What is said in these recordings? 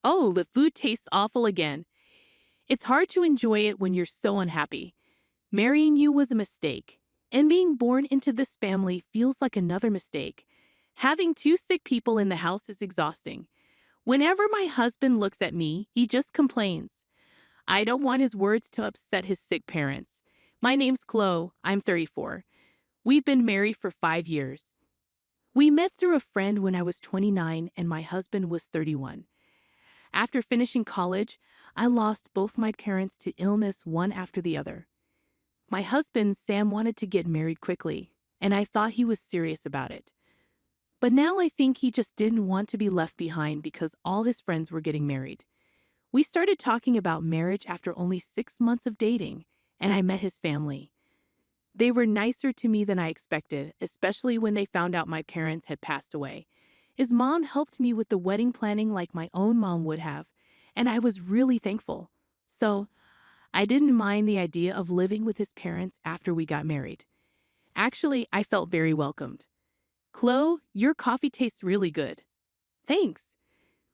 Oh, the food tastes awful again. It's hard to enjoy it when you're so unhappy. Marrying you was a mistake, and being born into this family feels like another mistake. Having two sick people in the house is exhausting. Whenever my husband looks at me, he just complains. I don't want his words to upset his sick parents. My name's Chloe. I'm 34. We've been married for 5 years. We met through a friend when I was 29 and my husband was 31. After finishing college, I lost both my parents to illness one after the other. My husband, Sam, wanted to get married quickly, and I thought he was serious about it. But now I think he just didn't want to be left behind because all his friends were getting married. We started talking about marriage after only 6 months of dating, and I met his family. They were nicer to me than I expected, especially when they found out my parents had passed away. His mom helped me with the wedding planning like my own mom would have, and I was really thankful. So, I didn't mind the idea of living with his parents after we got married. Actually, I felt very welcomed. Chloe, your coffee tastes really good. Thanks.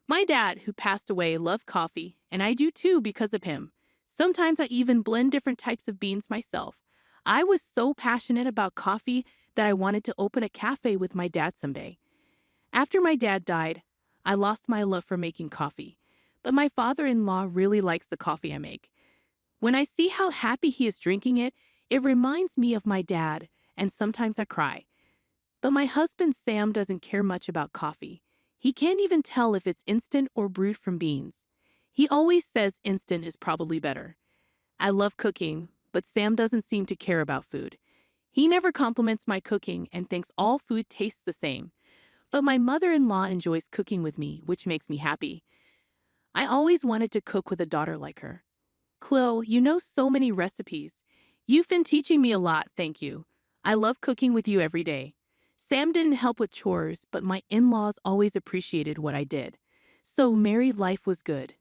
My dad, who passed away, loved coffee, and I do too because of him. Sometimes I even blend different types of beans myself. I was so passionate about coffee that I wanted to open a cafe with my dad someday. After my dad died, I lost my love for making coffee, but my father-in-law really likes the coffee I make. When I see how happy he is drinking it, it reminds me of my dad, and sometimes I cry. But my husband Sam doesn't care much about coffee. He can't even tell if it's instant or brewed from beans. He always says instant is probably better. I love cooking, but Sam doesn't seem to care about food. He never compliments my cooking and thinks all food tastes the same. But my mother-in-law enjoys cooking with me, which makes me happy. I always wanted to cook with a daughter like her. Chloe, you know so many recipes. You've been teaching me a lot, thank you. I love cooking with you every day. Sam didn't help with chores, but my in-laws always appreciated what I did. So married life was good.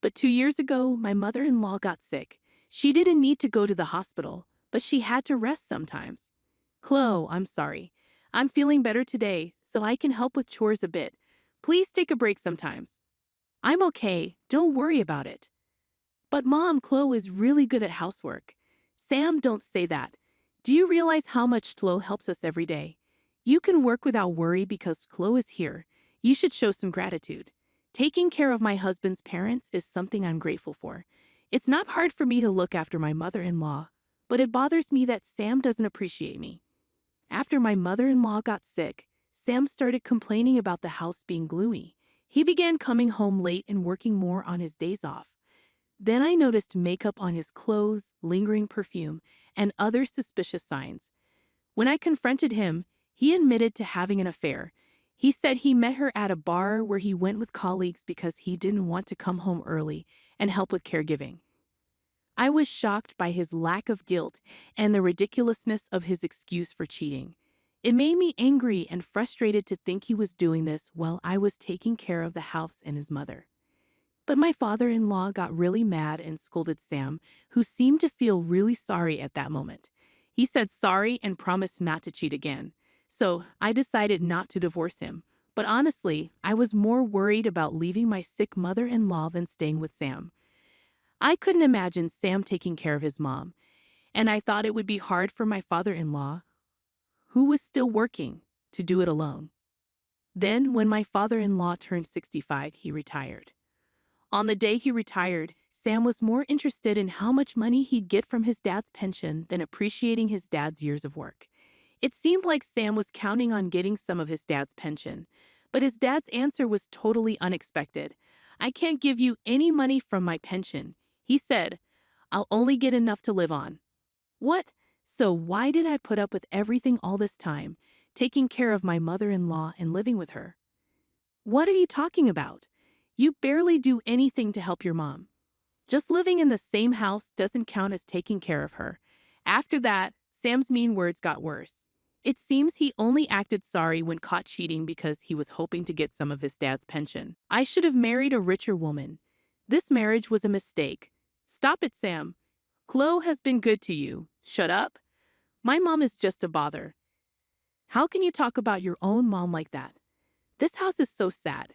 But 2 years ago, my mother-in-law got sick. She didn't need to go to the hospital, but she had to rest sometimes. Chloe, I'm sorry. I'm feeling better today, so I can help with chores a bit. Please take a break sometimes. I'm okay, don't worry about it. But Mom, Chloe is really good at housework. Sam, don't say that. Do you realize how much Chloe helps us every day? You can work without worry because Chloe is here. You should show some gratitude. Taking care of my husband's parents is something I'm grateful for. It's not hard for me to look after my mother-in-law, but it bothers me that Sam doesn't appreciate me. After my mother-in-law got sick, Sam started complaining about the house being gloomy. He began coming home late and working more on his days off. Then I noticed makeup on his clothes, lingering perfume, and other suspicious signs. When I confronted him, he admitted to having an affair. He said he met her at a bar where he went with colleagues because he didn't want to come home early and help with caregiving. I was shocked by his lack of guilt and the ridiculousness of his excuse for cheating. It made me angry and frustrated to think he was doing this while I was taking care of the house and his mother. But my father-in-law got really mad and scolded Sam, who seemed to feel really sorry at that moment. He said sorry and promised not to cheat again. So I decided not to divorce him. But honestly, I was more worried about leaving my sick mother-in-law than staying with Sam. I couldn't imagine Sam taking care of his mom, and I thought it would be hard for my father-in-law, who was still working, to do it alone. Then, when my father-in-law turned 65, he retired. On the day he retired, Sam was more interested in how much money he'd get from his dad's pension than appreciating his dad's years of work. It seemed like Sam was counting on getting some of his dad's pension, but his dad's answer was totally unexpected. I can't give you any money from my pension, he said. I'll only get enough to live on. What? So why did I put up with everything all this time, taking care of my mother-in-law and living with her? What are you talking about? You barely do anything to help your mom. Just living in the same house doesn't count as taking care of her. After that, Sam's mean words got worse. It seems he only acted sorry when caught cheating because he was hoping to get some of his dad's pension. I should have married a richer woman. This marriage was a mistake. Stop it, Sam. Chloe has been good to you. Shut up. My mom is just a bother. How can you talk about your own mom like that? This house is so sad.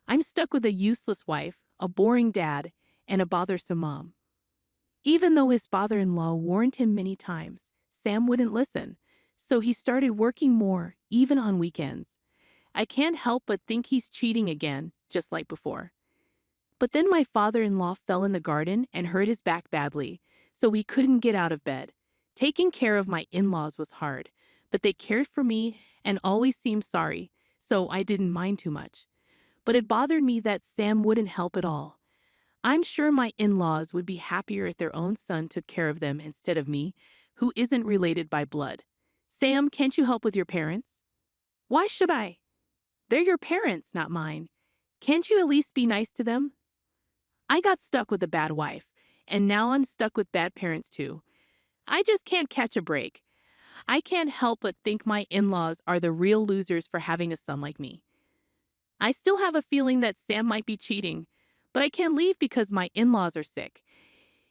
I'm stuck with a useless wife, a boring dad, and a bothersome mom. Even though his father-in-law warned him many times, Sam wouldn't listen, so he started working more, even on weekends. I can't help but think he's cheating again, just like before. But then my father-in-law fell in the garden and hurt his back badly, so he couldn't get out of bed. Taking care of my in-laws was hard, but they cared for me and always seemed sorry, so I didn't mind too much. But it bothered me that Sam wouldn't help at all. I'm sure my in-laws would be happier if their own son took care of them instead of me, who isn't related by blood. Sam, can't you help with your parents? Why should I? They're your parents, not mine. Can't you at least be nice to them? I got stuck with a bad wife, and now I'm stuck with bad parents too. I just can't catch a break. I can't help but think my in-laws are the real losers for having a son like me. I still have a feeling that Sam might be cheating, but I can't leave because my in-laws are sick.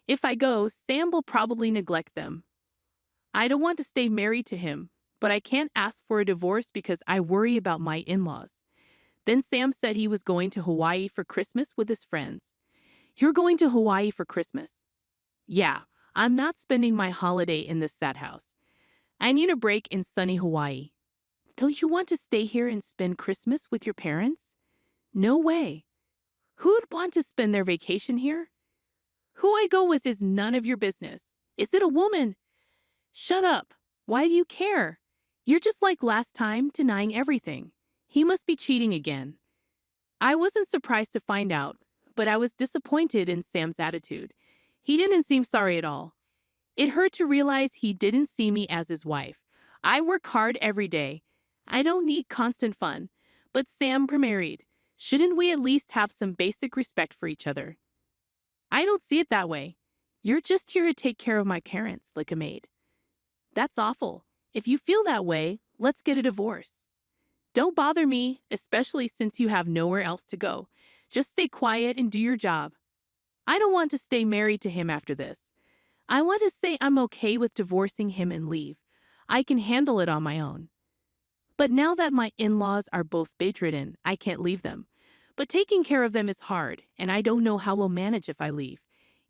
If I go, Sam will probably neglect them. I don't want to stay married to him, but I can't ask for a divorce because I worry about my in-laws. Then Sam said he was going to Hawaii for Christmas with his friends. You're going to Hawaii for Christmas? Yeah, I'm not spending my holiday in this sad house. I need a break in sunny Hawaii. Don't you want to stay here and spend Christmas with your parents? No way. Who'd want to spend their vacation here? Who I go with is none of your business. Is it a woman? Shut up. Why do you care? You're just like last time, denying everything. He must be cheating again. I wasn't surprised to find out, but I was disappointed in Sam's attitude. He didn't seem sorry at all. It hurt to realize he didn't see me as his wife. I work hard every day. I don't need constant fun. But Sam, we're married. Shouldn't we at least have some basic respect for each other? I don't see it that way. You're just here to take care of my parents, like a maid. That's awful. If you feel that way, let's get a divorce. Don't bother me, especially since you have nowhere else to go. Just stay quiet and do your job. I don't want to stay married to him after this. I want to say I'm okay with divorcing him and leave. I can handle it on my own. But now that my in-laws are both bedridden, I can't leave them. But taking care of them is hard, and I don't know how we'll manage if I leave.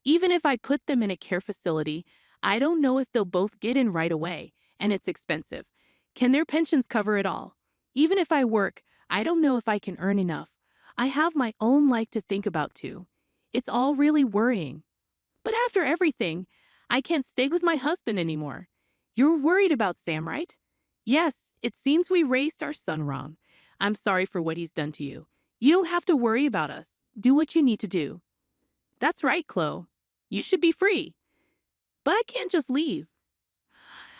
Even if I put them in a care facility, I don't know if they'll both get in right away, and it's expensive. Can their pensions cover it all? Even if I work, I don't know if I can earn enough. I have my own life to think about too. It's all really worrying. But after everything, I can't stay with my husband anymore. You're worried about Sam, right? Yes, it seems we raised our son wrong. I'm sorry for what he's done to you. You don't have to worry about us. Do what you need to do. That's right, Chloe. You should be free. But I can't just leave.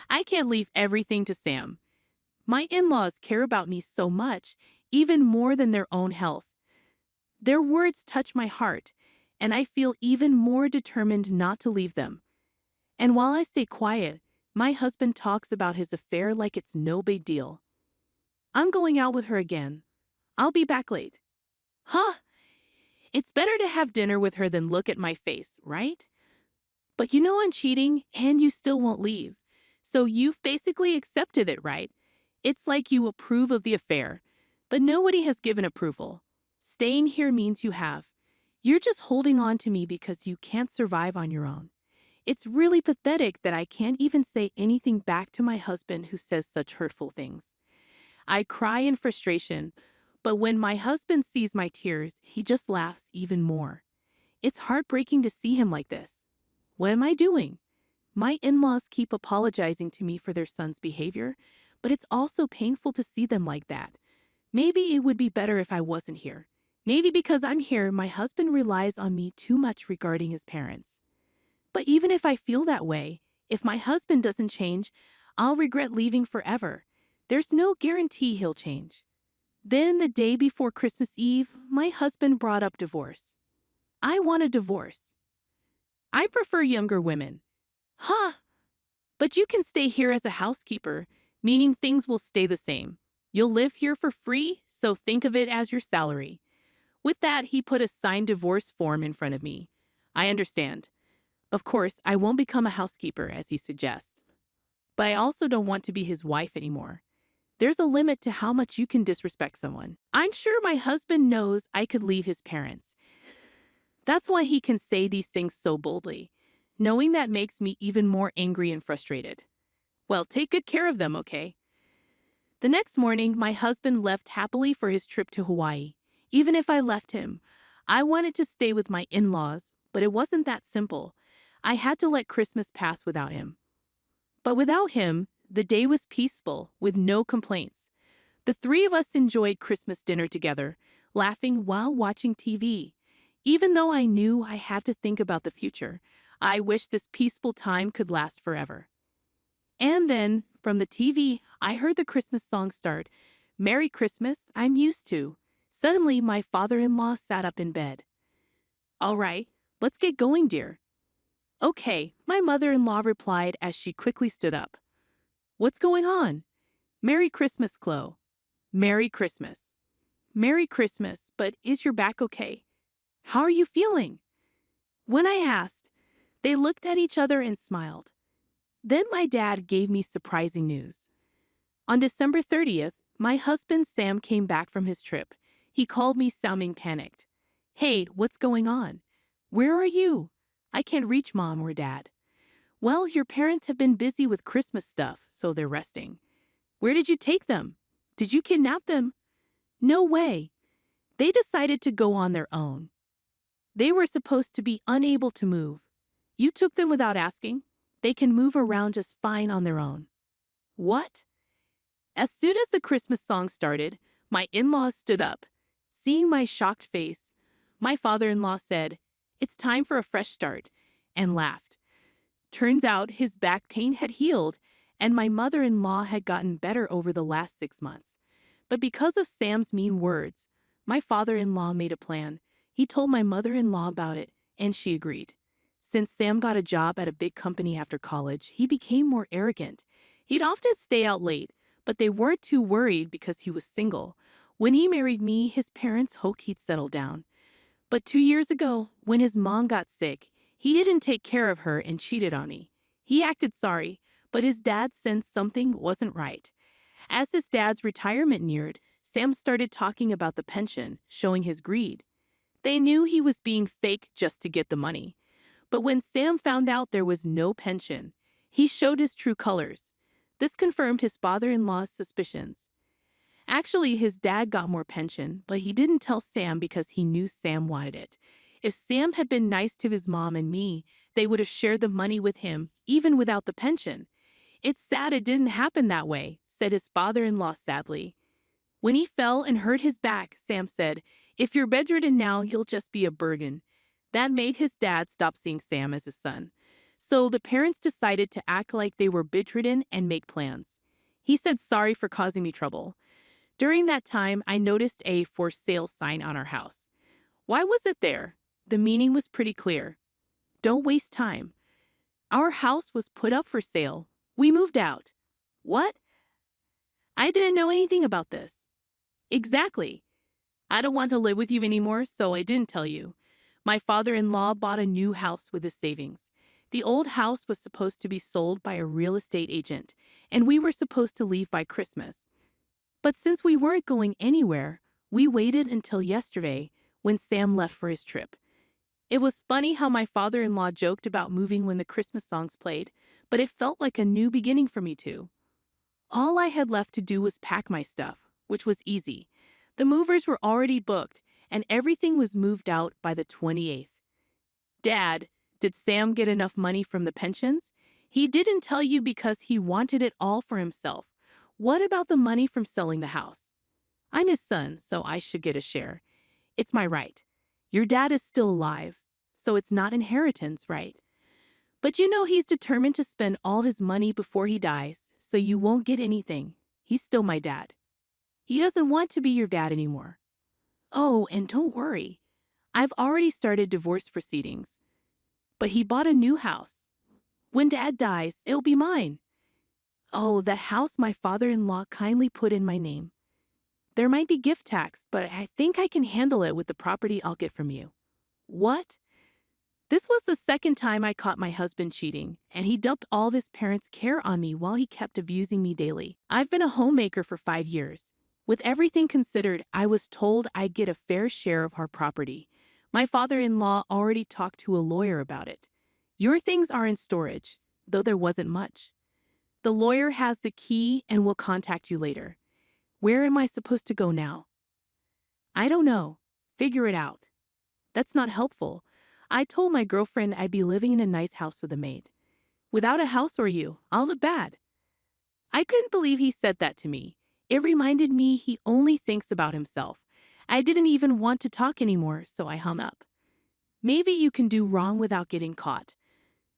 I can't leave everything to Sam. My in-laws care about me so much, even more than their own health. Their words touch my heart, and I feel even more determined not to leave them. And while I stay quiet, my husband talks about his affair like it's no big deal. I'm going out with her again. I'll be back late. Huh? It's better to have dinner with her than look at my face, right? But you know I'm cheating, and you still won't leave. So you've basically accepted it, right? It's like you approve of the affair, but nobody has given approval. Staying here means you have. You're just holding on to me because you can't survive on your own. It's really pathetic that I can't even say anything back to my husband who says such hurtful things. I cry in frustration, but when my husband sees my tears, he just laughs even more. It's heartbreaking to see him like this. What am I doing? My in-laws keep apologizing to me for their son's behavior, but it's also painful to see them like that. Maybe it would be better if I wasn't here. Maybe because I'm here, my husband relies on me too much regarding his parents. But even if I feel that way, if my husband doesn't change, I'll regret leaving forever. There's no guarantee he'll change. Then, the day before Christmas Eve, my husband brought up divorce. I want a divorce. I prefer younger women. Huh? But you can stay here as a housekeeper, meaning things will stay the same. You'll live here for free, so think of it as your salary. With that, he put a signed divorce form in front of me. I understand. Of course, I won't become a housekeeper, as he suggests. But I also don't want to be his wife anymore. There's a limit to how much you can disrespect someone. I'm sure my husband knows I could leave his parents. That's why he can say these things so boldly. Knowing that makes me even more angry and frustrated. Well, take good care of them, okay? The next morning, my husband left happily for his trip to Hawaii. Even if I left him, I wanted to stay with my in-laws, but it wasn't that simple. I had to let Christmas pass without him. But without him, the day was peaceful, with no complaints. The three of us enjoyed Christmas dinner together, laughing while watching TV. Even though I knew I had to think about the future, I wished this peaceful time could last forever. And then, from the TV, I heard the Christmas song start. "Merry Christmas, I'm used to." Suddenly, my father-in-law sat up in bed. "All right, let's get going, dear." "Okay," my mother-in-law replied as she quickly stood up. "What's going on?" "Merry Christmas, Chloe." "Merry Christmas." "Merry Christmas, but is your back okay? How are you feeling?" When I asked, they looked at each other and smiled. Then my dad gave me surprising news. On December 30th, my husband Sam came back from his trip. He called me sounding panicked. "Hey, what's going on? Where are you? I can't reach Mom or Dad." "Well, your parents have been busy with Christmas stuff, so they're resting." "Where did you take them? Did you kidnap them?" "No way. They decided to go on their own. They were supposed to be unable to move. You took them without asking? They can move around just fine on their own." "What?" As soon as the Christmas song started, my in-laws stood up. Seeing my shocked face, my father-in-law said, "It's time for a fresh start," and laughed. Turns out his back pain had healed, and my mother-in-law had gotten better over the last 6 months. But because of Sam's mean words, my father-in-law made a plan. He told my mother-in-law about it, and she agreed. Since Sam got a job at a big company after college, he became more arrogant. He'd often stay out late, but they weren't too worried because he was single. When he married me, his parents hoped he'd settle down. But 2 years ago, when his mom got sick, he didn't take care of her and cheated on me. He acted sorry, but his dad sensed something wasn't right. As his dad's retirement neared, Sam started talking about the pension, showing his greed. They knew he was being fake just to get the money. But when Sam found out there was no pension, he showed his true colors. This confirmed his father-in-law's suspicions. Actually, his dad got more pension, but he didn't tell Sam because he knew Sam wanted it. If Sam had been nice to his mom and me, they would have shared the money with him, even without the pension. "It's sad it didn't happen that way," said his father-in-law sadly. When he fell and hurt his back, Sam said, "If you're bedridden now, you'll just be a burden." That made his dad stop seeing Sam as his son. So the parents decided to act like they were bedridden and make plans. He said sorry for causing me trouble. During that time, I noticed a "for sale" sign on our house. Why was it there? The meaning was pretty clear. Don't waste time. Our house was put up for sale. We moved out. What? I didn't know anything about this. Exactly. I don't want to live with you anymore, so I didn't tell you. My father-in-law bought a new house with his savings. The old house was supposed to be sold by a real estate agent, and we were supposed to leave by Christmas. But since we weren't going anywhere, we waited until yesterday when Sam left for his trip. It was funny how my father-in-law joked about moving when the Christmas songs played, but it felt like a new beginning for me too. All I had left to do was pack my stuff, which was easy. The movers were already booked, and everything was moved out by the 28th. "Dad, did Sam get enough money from the pensions?" "He didn't tell you because he wanted it all for himself." "What about the money from selling the house?" "I'm his son, so I should get a share. It's my right. Your dad is still alive, so it's not inheritance, right? But you know he's determined to spend all his money before he dies, so you won't get anything. He's still my dad. He doesn't want to be your dad anymore." "Oh, and don't worry. I've already started divorce proceedings. But he bought a new house. When Dad dies, it'll be mine." "Oh, the house my father-in-law kindly put in my name. There might be gift tax, but I think I can handle it with the property I'll get from you." "What?" This was the second time I caught my husband cheating, and he dumped all of his parents' care on me while he kept abusing me daily. I've been a homemaker for 5 years. With everything considered, I was told I'd get a fair share of our property. My father-in-law already talked to a lawyer about it. Your things are in storage, though there wasn't much. The lawyer has the key and will contact you later. Where am I supposed to go now? I don't know. Figure it out. That's not helpful. I told my girlfriend I'd be living in a nice house with a maid. Without a house or you, I'll look bad. I couldn't believe he said that to me. It reminded me he only thinks about himself. I didn't even want to talk anymore, so I hung up. Maybe you can do wrong without getting caught.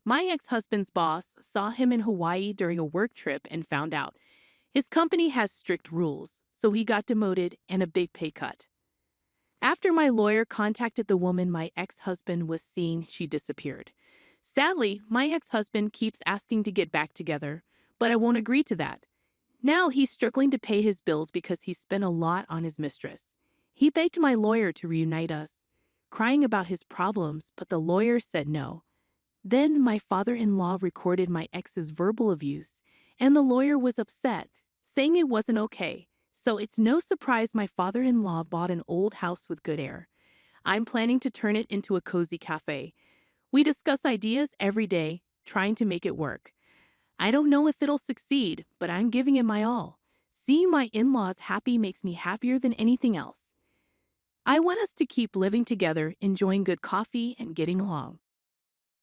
My ex-husband's boss saw him in Hawaii during a work trip and found out. His company has strict rules, so he got demoted and a big pay cut. After my lawyer contacted the woman my ex-husband was seeing, she disappeared. Sadly, my ex-husband keeps asking to get back together, but I won't agree to that. Now he's struggling to pay his bills because he spent a lot on his mistress. He begged my lawyer to reunite us, crying about his problems, but the lawyer said no. Then my father-in-law recorded my ex's verbal abuse, and the lawyer was upset, saying it wasn't okay. So it's no surprise my father-in-law bought an old house with good air. I'm planning to turn it into a cozy cafe. We discuss ideas every day, trying to make it work. I don't know if it'll succeed, but I'm giving it my all. Seeing my in-laws happy makes me happier than anything else. I want us to keep living together, enjoying good coffee and getting along.